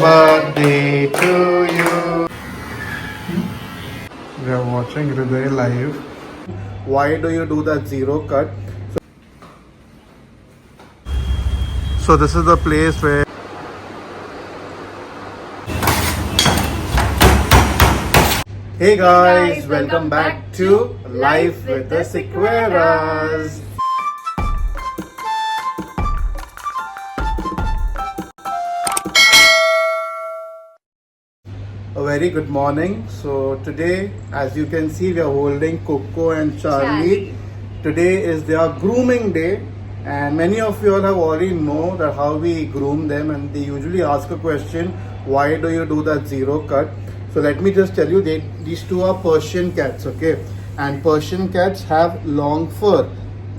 birthday to you. We are watching Hriday live. Why do you do that zero cut? So this is the place where Hey guys, welcome back to Life with the Sequeras. A very good morning. So today, as you can see, we are holding Coco and Charlie. Today is their grooming day, and many of you all have already know that how we groom them, and they usually ask a question, why do you do that zero cut? So let me just tell you, these two are Persian cats, okay? And Persian cats have long fur.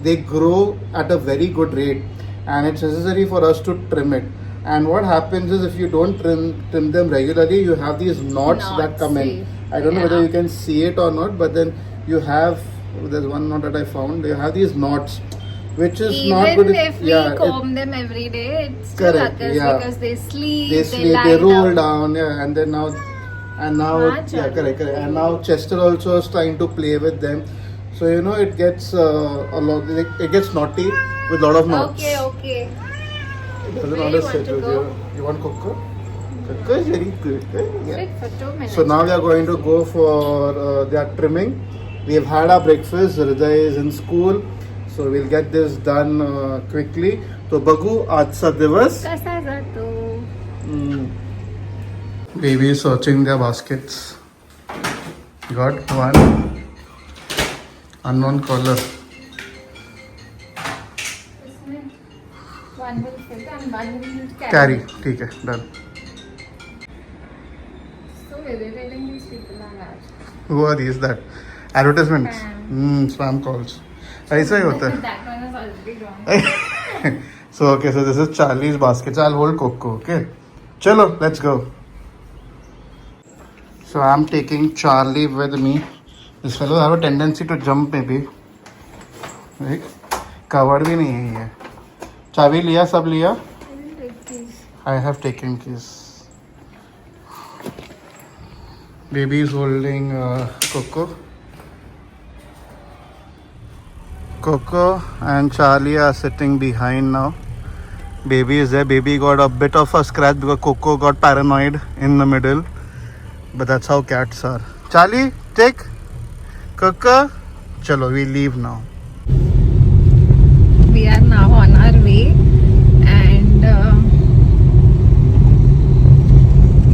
They grow at a very good rate, and it's necessary for us to trim it. And what happens is, if you don't trim them regularly, you have these knots that come in. I don't know whether you can see it or not, but then you have, there's one knot that I found, you have these knots, which is even not good. If we comb them every day, it's still correct, occurs because they sleep, they roll down, and then now correct. And now Chester also is trying to play with them, so it gets a lot. It gets naughty with a lot of knots. Okay. It doesn't always sit with you. You want Coco? Coco is very good. Sit for 2 minutes. So now we are going to go for their trimming. We have had our breakfast. Hriday is in school, so we'll get this done quickly. So Bagu, आजचा दिवस कसा जातो? Baby is searching their baskets. Got one unknown color. One will fit and one will Carry. ठीक है, done. So irritating these people are. Who are these? That advertisements. Spam calls. ऐसा ही होता है. That one is already gone. So this is Charlie's basket. I'll hold Coco. Okay. Chalo, let's go. So I'm taking Charlie with me. This fellow have a tendency to jump maybe. Right? Covered भी नहीं है ये. चाबी लिया, सब लिया? I will take these. I have taken keys. Baby is holding Coco. Coco and Charlie are sitting behind now. Baby is there. Baby got a bit of a scratch because Coco got paranoid in the middle. But that's how cats are. Charlie, take Coco. Chalo, we leave now. We are now on our way, and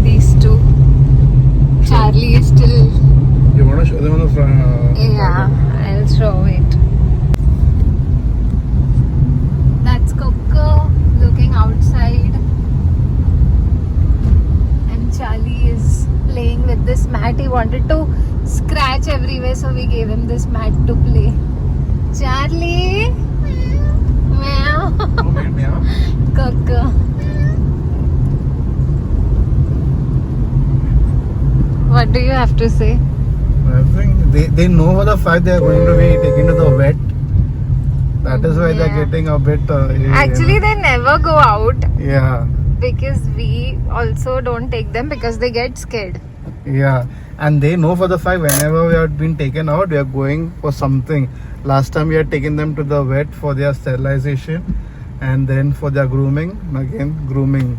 these two, Charlie is still. You want to show them on the front? Yeah, I'll show it. That's Coco looking outside, and Charlie is playing with this mat. He wanted to scratch everywhere, so we gave him this mat to play. Charlie, meow. Meow. Coco. What do you have to say? I think they know for the fact they are going to be taken to the vet. That is why they're getting a bit. Actually, they never go out. Yeah. Because we also don't take them because they get scared. Yeah, and they know for the fact whenever we have been taken out, we are going for something. Last time we had taken them to the vet for their sterilization, and then for their grooming. Again, grooming.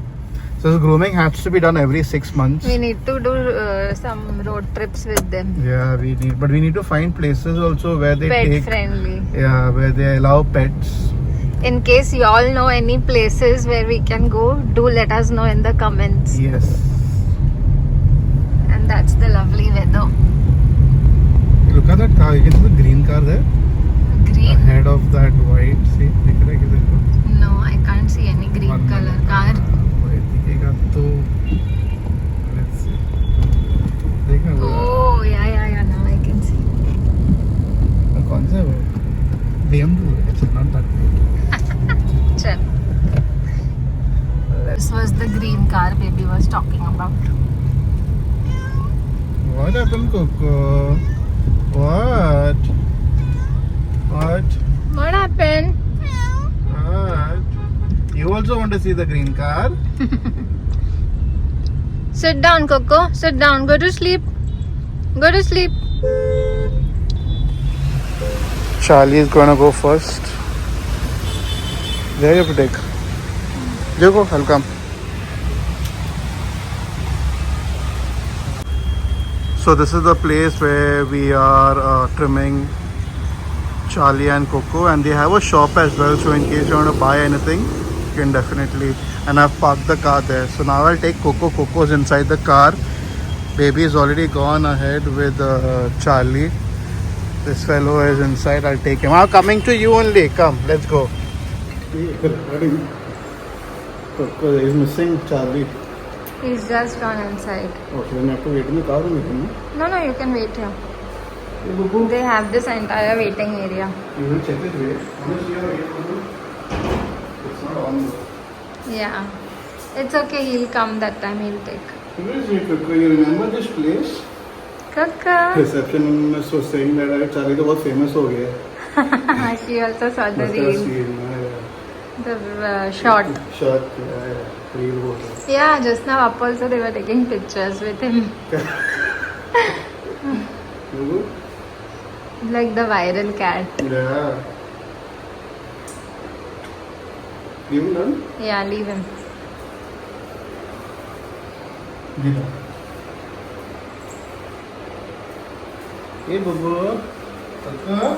So this grooming has to be done every 6 months. We need to do some road trips with them. Yeah, we need to find places also where they Pet friendly. Yeah, where they allow pets. In case you all know any places where we can go, do let us know in the comments. Yes. And that's the lovely weather. Look at that car. You can see the green car there. Green? Ahead of that white. See, दिख रहा है किधर? No, I can't see any green color car. White दिखेगा तो. Let's see. देखा वो? Oh, yeah. Now I can see. कौन सा है वो? BMW. It's not that big. Chal. This was the green car baby was talking about. What happened, Coco? What? What happened? What? You also want to see the green car? Sit down, Coco. Sit down. Go to sleep. Go to sleep. Charlie is gonna go first. There you have to take. You go, I'll come. So this is the place where we are trimming Charlie and Coco, and they have a shop as well. So in case you want to buy anything, you can definitely. And I've parked the car there. So now I'll take Coco. Coco's inside the car. Baby is already gone ahead with Charlie. This fellow is inside. I'll take him. I'm coming to you only. Come, let's go. Coco is missing Charlie. He's just gone inside. Okay, then you have to wait in the car. No, you can wait here. Hey, Bubu. They have this entire waiting area. You will check it wait. How much you have wait, Bubu? It's not on though. Yeah. It's okay. He'll come that time. He'll take. Where is it, Coco? You remember this place? Coco. Receptionist was saying that Charlie is very famous ho gaya. She also saw the Must have reel. seen, The shot. Shot, reel ho gaya. Yeah, just now up also they were taking pictures with him. Bubu? Like the viral cat. Yeah. You done? Yeah, leave him. Gita. Hey, Bubu. Kaka.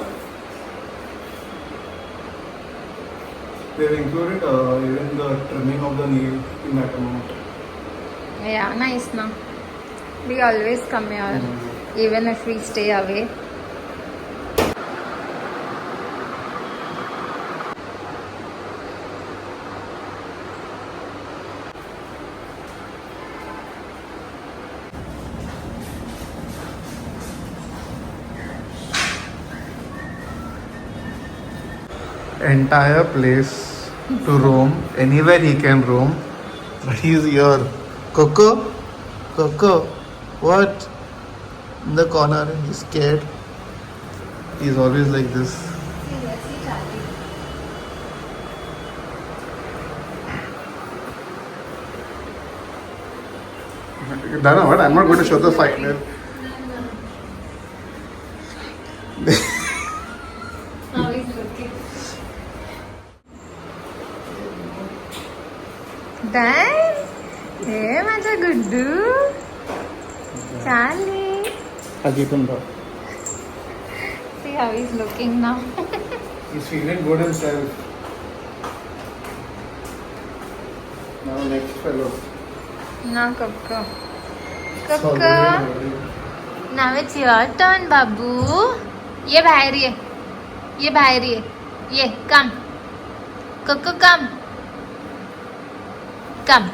They've included even the trimming of the nail in that amount. Yeah, nice now. We always come here, even if we stay away. Entire place to roam. Anywhere he can roam. But he's here. Coco? Coco? What? In the corner. He's scared. He's always like this. Dana, what? I'm not going to show the fight. Now he's looking. Dad? Hey, माझा Guddu. Charlie. See how he's looking now. He's feeling good himself. Now next fellow. Now Coco. Coco. Now it's your turn, Babu. ये बाहेर ये. ये बाहेर ये. ये, come. Coco, come. Come.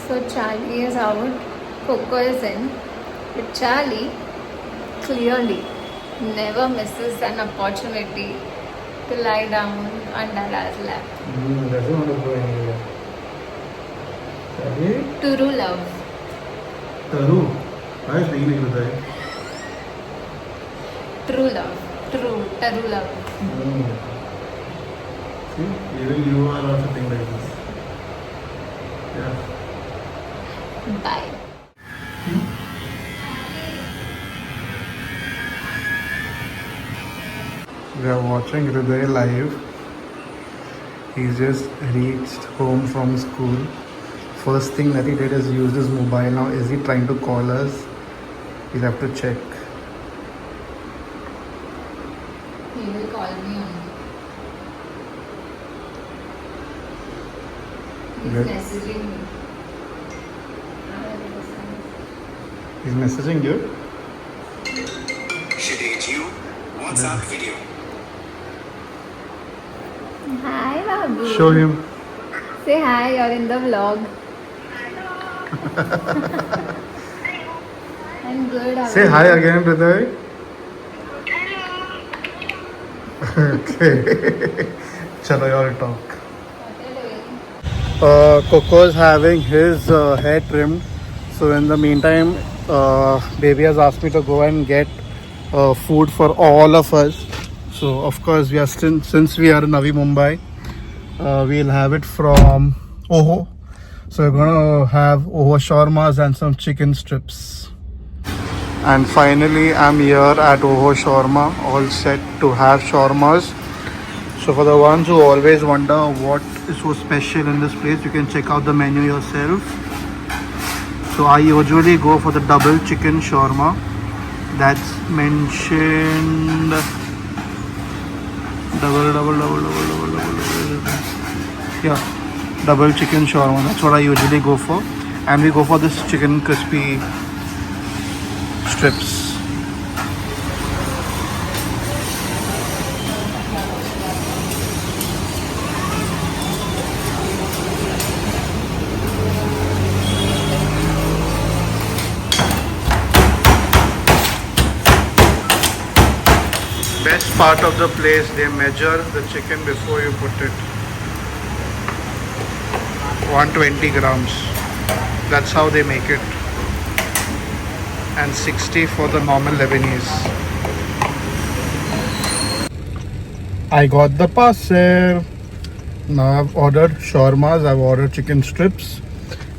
So Charlie is out, Coco is in. But Charlie clearly never misses an opportunity to lie down on Dada's lap. Doesn't want to go anywhere. Charlie? True love. Taru. Why is he like that? True love. True love. See, even you are also thinking like this. Yeah. Bye. We are watching Hriday live. He just reached home from school. First thing that he did is use his mobile. Now, is he trying to call us? We'll have to check. He will call me only. He's Good. messaging me. He's messaging you. Shaded you WhatsApp video. Hi, Babu. Show him. Say hi, you're in the vlog. I'm good. how Say are hi you? again, Hriday. Okay. Chalo, y'all talk. What are you doing? Coco's having his hair trimmed. So in the meantime, baby has asked me to go and get food for all of us. So of course we are since we are in Navi Mumbai, We'll have it from Oho. So we're gonna have Oho shawarmas and some chicken strips. And finally, I'm here at Oho Shawarma, all set to have shawarmas. So for the ones who always wonder what is so special in this place, you can check out the menu yourself. So I usually go for the double chicken shawarma. That's mentioned. Double. Yeah, double chicken shawarma. That's what I usually go for. And we go for this chicken crispy strips. Best part of the place, they measure the chicken before you put it. 120 grams. That's how they make it. And 60 for the normal Lebanese. I got the parcel. Now I've ordered shawarmas, I've ordered chicken strips.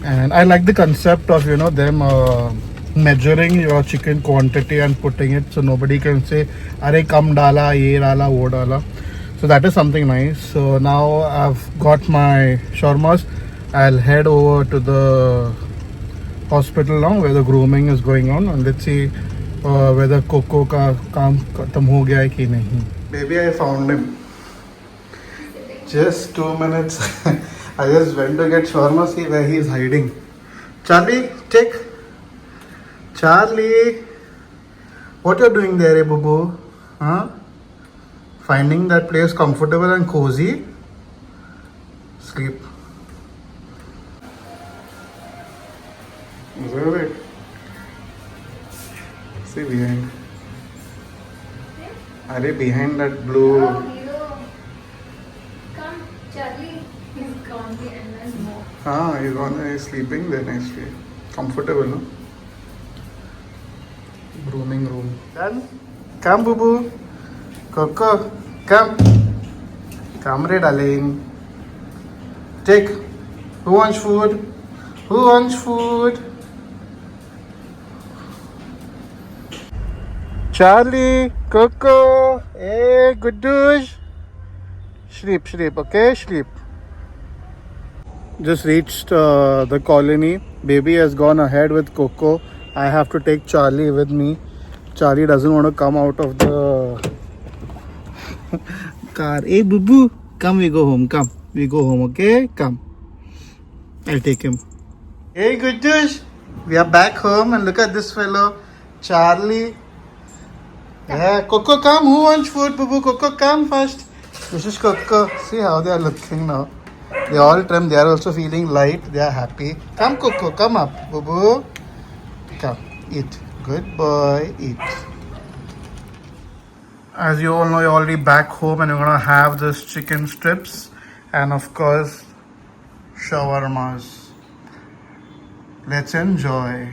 And I like the concept of, them measuring your chicken quantity and putting it so nobody can say, "Arey kam dala, ye dala, wo dala." So that is something nice. So now I've got my shawarmas. I'll head over to the hospital now where the grooming is going on, and let's see whether Coco ka kaam khatam ho gaya hai ki nahi. Baby, I found him. Just 2 minutes. I just went to get shawarma. See where he is hiding. Charlie, take. Charlie, what you're doing there, boo boo? Huh? Finding that place comfortable and cozy? Sleep. Observe it. See behind. Are behind that blue? Oh, hero. Come, Charlie. He's gone the endless more. He's sleeping there nicely. Comfortable, no? Grooming room. Done? Come, boo boo. Coco, come. Come, re darling. Take. Who wants food? Who wants food? Charlie, Coco, hey, good douche. Sleep, okay, sleep. Just reached the colony. Baby has gone ahead with Coco. I have to take Charlie with me. Charlie doesn't want to come out of the car. Hey, boo boo, come, we go home. Come, we go home, okay? Come. I'll take him. Hey, good douche. We are back home, and look at this fellow, Charlie. Yeah, Coco, come. Who wants food, boo boo? Coco, come first. This is Coco. See how they are looking now. They all trim. They are also feeling light. They are happy. Come, Coco. Come up, boo boo. Come, eat. Good boy. Eat. As you all know, you're already back home, and you're gonna have this chicken strips, and of course, shawarmas. Let's enjoy.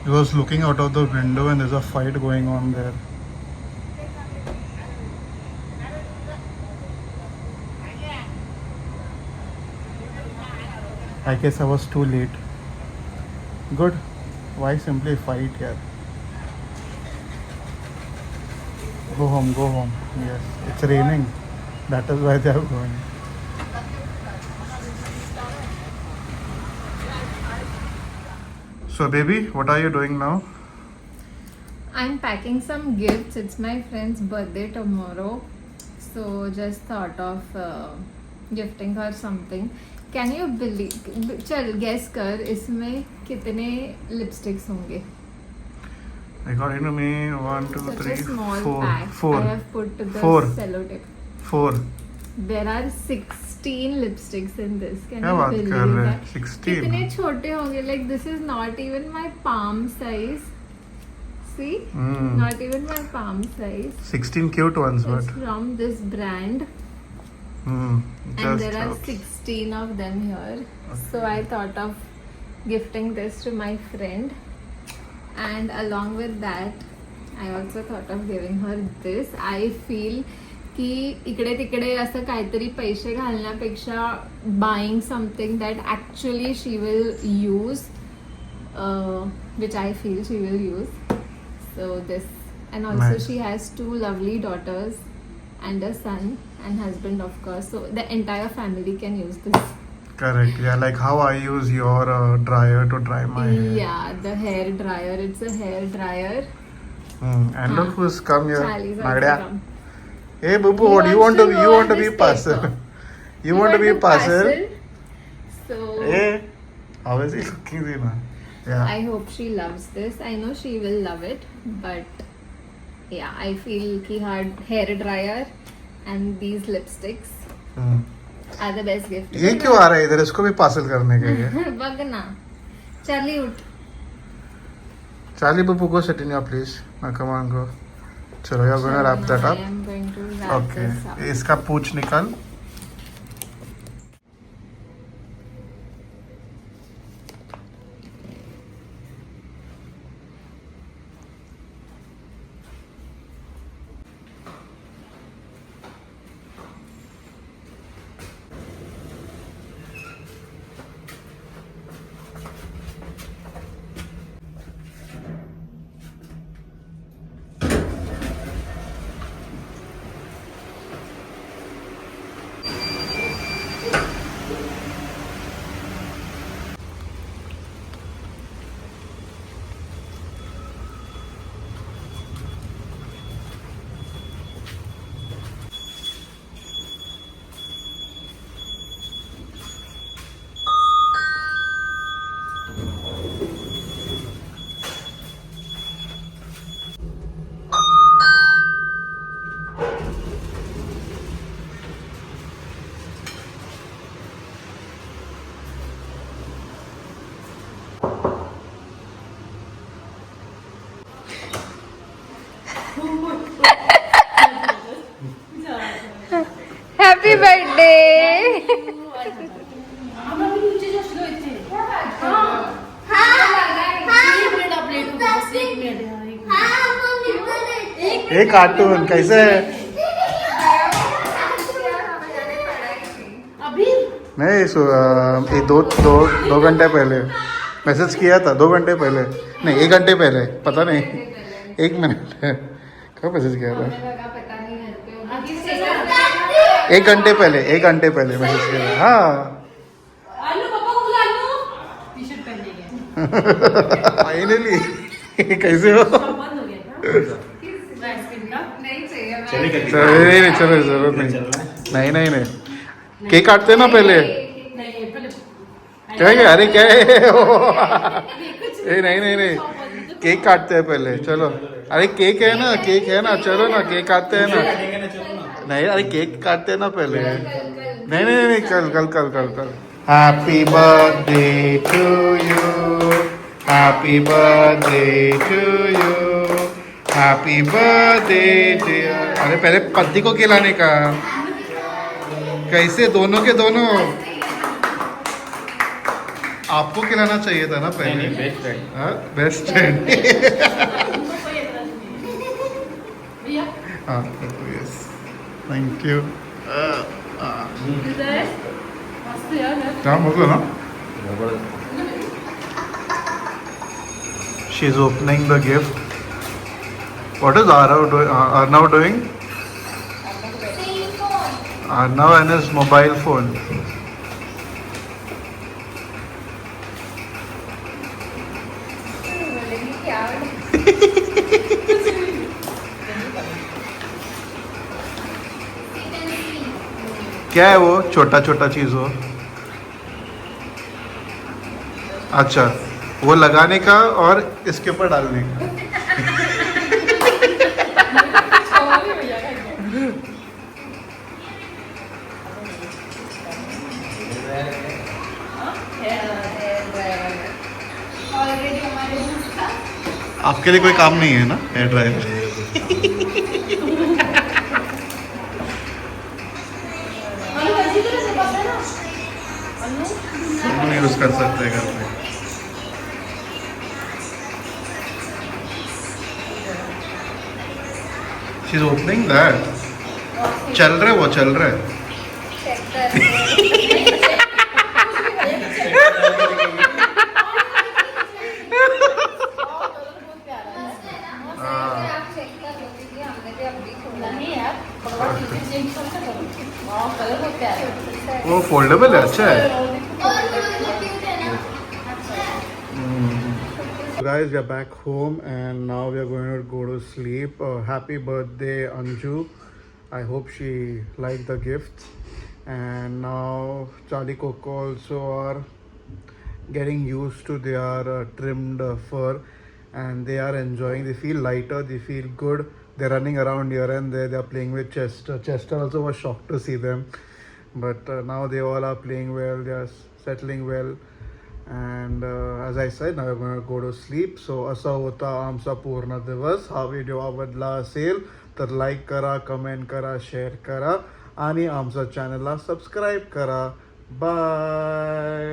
He was looking out of the window, and there's a fight going on there. I guess I was too late. Good. Why simply fight here? Go home, go home. Yes, it's raining. That is why they are going. So baby, what are you doing now? I'm packing some gifts. It's my friend's birthday tomorrow. So just thought of gifting her something. Can you believe? चल guess कर इसमें कितने lipsticks होंगे? According to me, 1, 2, Such 3, a small 4. pack. 4. I have put the Four. sellotape. 4. There are 16 lipsticks in this. Can क्या you बात believe कर रहे हैं? that? 16. कितने छोटे होंगे? Like this is not even my palm size. See? Not even my palm size. 16 cute ones, It's but from this brand. and And there are 16 of them here. So I thought of gifting this to my friend. And along with that, I also thought of giving her this. I feel की इकडे तिकडे असं काहीतरी पैसे घालण्यापेक्षा buying something that actually she will use which I feel she will use so this and also Nice. She has 2 lovely daughters and a son and husband of course, so the entire family can use this. Correct. Yeah, like how I use your dryer to dry my hair. Yeah, the hair dryer, it's a hair dryer. And look who's come here. Charlie's also Magda. come. Hey Bubu, He what do you want wants to? You want to hold be this parcel? paper. You want to be parcel? So Hey, how is he looking, Zina? Yeah. I hope she loves this. I know she will love it, but yeah, I feel ki her hair dryer and these lipsticks Hmm. are the best gift. ये क्यों आ रहा है इधर? इसको भी parcel करने के लिए. बघ ना, चार्ली उठ. Charlie Bubu, go sit in your place. Now come on, go. चलो, you're gonna wrap that I up. am going to wrap Okay. this up. इसका पूछ निकाल. Happy birthday! ये कार्टून कैसे है? नहीं ये दो घंटे पहले मैसेज किया था. 2 घंटे पहले नहीं, 1 घंटे पहले. पता नहीं, 1 मिनट कब मैसेज किया था? 1 घंटे पहले मैसेज किया था. हाँ फाइनली. कैसे हो? नहीं चलो, जरूरत नहीं. नहीं केक काटते ना पहले. क्या है? अरे क्या है? नहीं केक काटते हैं पहले. चलो, अरे केक है ना, चलो ना केक काटते हैं ना. नहीं, अरे केक काटते हैं ना पहले. नहीं कल. Happy birthday to you. Happy birthday to you. Happy birthday dear. अरे पहले पति को खिलाने का. कैसे दोनों के दोनों? आपको खिलाना चाहिए था ना पहले. Best friend. हाँ यस, थैंक यू. काम हो गया ना. She is opening the gift. What is Arnav doing? Arnav and his mobile phone. क्या है वो छोटा चीज हो? अच्छा, वो लगाने का और इसके ऊपर डालने का. आपके लिए कोई काम नहीं है ना हेयर ड्रायर? यूज कर सकते हैं घर पे. She's opening that. चल रहे वो चल रहे चेक कर आप चेक कर लो क्योंकि हमने भी अभी खोला नहीं यार वो फोल्डेबल है अच्छा है Guys, we are back home and now we are going to go to sleep. Happy birthday, Anju. I hope she liked the gifts. And now Charlie Coco also are getting used to their trimmed fur and they are enjoying. They feel lighter, they feel good. They're running around here and there. They are playing with Chester. Chester also was shocked to see them. But now they all are playing well, they are settling well. And as I said, now we're going to go to sleep. So असा होता आमचा पूर्ण दिवस. हा video आवडला असेल तर like करा, कमेंट करा, शेअर करा आणि आमच्या चॅनलला सबस्क्राईब करा. बाय.